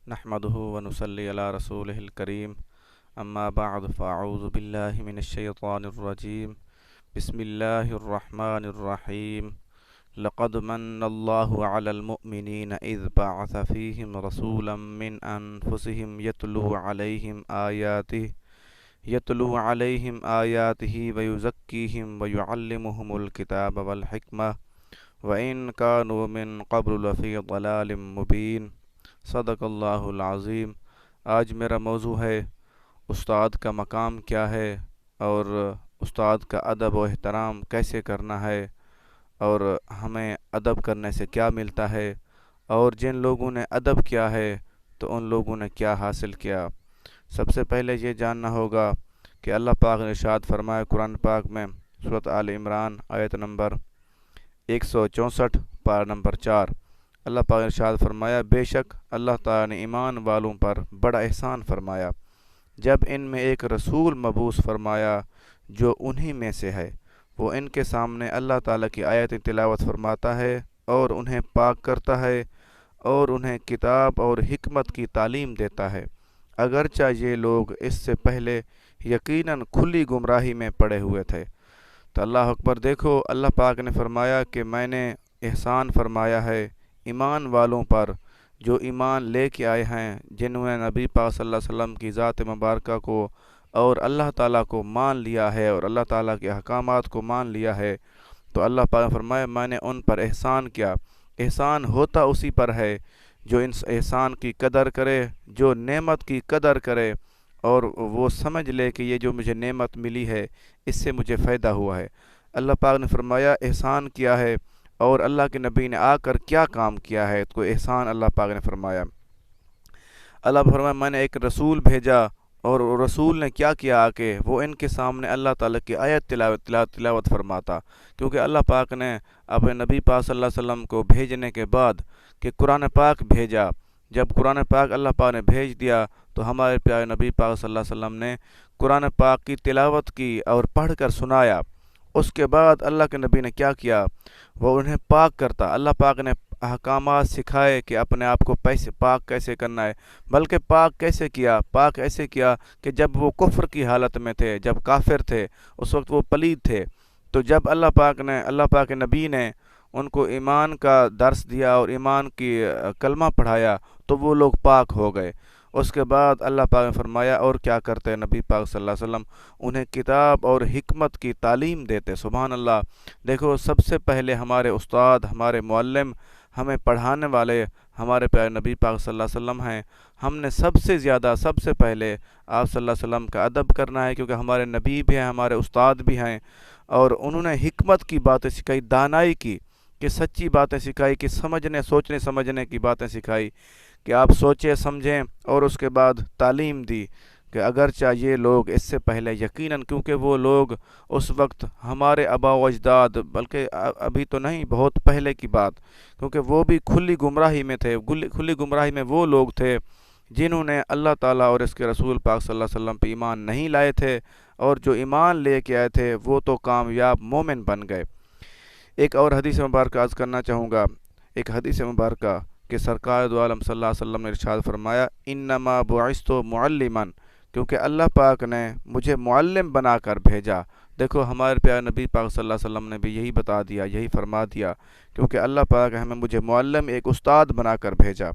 नहमदुहु व नुसल्ली अला रसूलिहिल करीम अम्मा बअद फ़अऊज़ु बिल्लाहि मिनश शैतानिर रजीम बिस्मिल्लाहिर रहमानिर रहीम लक़द मन्नल्लाहु अलल मुअमिनीना इज़ बअस फ़ीहिम रसूलन मिन अनफुसिहिम यतलू अलैहिम आयातिही व युज़क्कीहिम व युअल्लिमुहुमुल किताब वल हिकमह व इन कानू मिन क़ब्लु लफ़ी ज़लालिम मुबीन। सदक़ल्लाहुल अज़ीम। आज मेरा मौजू है उस्ताद का मकाम क्या है और उस्ताद का अदब व एहतराम कैसे करना है और हमें अदब करने से क्या मिलता है और जिन लोगों ने अदब किया है तो उन लोगों ने क्या हासिल किया। सबसे पहले ये जानना होगा कि अल्लाह पाक ने इरशाद फरमाया कुरान पाक में सूरत आल इमरान आयत नंबर 164 पारा नंबर 4। अल्लाह पाक ने इरशाद फरमाया बेशक अल्लाह ताला ने ईमान वालों पर बड़ा एहसान फरमाया जब इनमें एक रसूल मबूस फरमाया जो उन्हीं में से है। वो इनके सामने अल्लाह ताला की आयतें तिलावत फरमाता है और उन्हें पाक करता है और उन्हें किताब और हिकमत की तालीम देता है, अगरचा ये लोग इससे पहले यकीनन खुली गुमराही में पड़े हुए थे। तो अल्लाह अकबर। देखो अल्लाह पाक ने फरमाया कि मैंने एहसान फरमाया है ईमान वालों पर जो ईमान लेके आए हैं, जिन्होंने नबी पाक सल्लल्लाहु अलैहि वसल्लम की ज़ात मुबारका को और अल्लाह ताला को मान लिया है और अल्लाह ताला के अहकामात को मान लिया है। तो अल्लाह पाक ने फरमाया मैंने उन पर एहसान किया। एहसान होता उसी पर है जो इन एहसान की कदर करे, जो नेमत की कदर करे और वो समझ ले कि ये जो मुझे नेमत मिली है इससे मुझे फ़ायदा हुआ है। अल्लाह पाक ने फरमाया एहसान किया है और अल्लाह के नबी ने आकर क्या काम किया है, तो एहसान अल्लाह पाक ने फरमाया। अल्लाह फरमाया मैंने एक रसूल भेजा और रसूल ने क्या किया आके वो इनके सामने अल्लाह ताला की आयत तिलावत फरमाता, क्योंकि अल्लाह पाक ने अपने नबी पाक सल्लल्लाहु अलैहि वसल्लम को भेजने के बाद कि कुरान पाक भेजा। जब कुरान पाक अल्लाह पाक ने भेज दिया तो हमारे प्यारे नबी पाक सल्लल्लाहु अलैहि वसल्लम ने कुरान पाक की तिलावत की और पढ़कर सुनाया। उसके बाद अल्लाह के नबी ने क्या किया, वो उन्हें पाक करता। अल्लाह पाक ने अहकामात सिखाए कि अपने आप को पाक कैसे करना है, बल्कि पाक कैसे किया, पाक ऐसे किया कि जब वो कुफ्र की हालत में थे, जब काफिर थे, उस वक्त वो पलीद थे। तो जब अल्लाह पाक के नबी ने उनको ईमान का दर्स दिया और ईमान की कलमा पढ़ाया तो वो लोग पाक हो गए। उसके बाद अल्लाह पाक ने फरमाया और क्या करते हैं नबी पाक सल्लल्लाहु अलैहि वसल्लम, उन्हें किताब और हिकमत की तालीम देते। सुभान अल्लाह। देखो सबसे पहले हमारे उस्ताद, हमारे मुअल्लिम, हमें पढ़ाने वाले हमारे प्यारे नबी पाक सल्लल्लाहु अलैहि वसल्लम हैं। हमने सबसे पहले आप सल्लल्लाहु अलैहि वसल्लम का अदब करना है, क्योंकि हमारे नबी भी हैं, हमारे उस्ताद भी हैं और उन्होंने हिकमत की बातें सिखाई, दानाई की, कि सच्ची बातें सिखाई, कि समझने सोचने समझने की बातें सिखाई, कि आप सोचें समझें और उसके बाद तालीम दी कि अगरचा ये लोग इससे पहले यकीनन, क्योंकि वो लोग उस वक्त हमारे आबा व अजदाद, बल्कि अभी तो नहीं बहुत पहले की बात, क्योंकि वो भी खुली गुमराही में थे। खुली गुमराही में वो लोग थे जिन्होंने अल्लाह ताला और इसके रसूल पाक सल्लल्लाहु अलैहि वसल्लम पे ईमान नहीं लाए थे, और जो ईमान लेके आए थे वो तो कामयाब मोमिन बन गए। एक और हदीस मुबारक अर्ज़ करना चाहूँगा। एक हदीस मुबारक कि सरकार दो आलम सल्लल्लाहु अलैहि वसल्लम ने इरशाद फरमाया इन्नमा बुइस्तु मुअल्लिमन, क्योंकि अल्लाह पाक ने मुझे मुअल्लिम बनाकर भेजा। देखो हमारे प्यारे नबी पाक सल्लल्लाहु अलैहि वसल्लम ने भी यही बता दिया, यही फरमा दिया, क्योंकि अल्लाह पाक हमें मुझे मुअल्लिम एक उस्ताद बनाकर भेजा।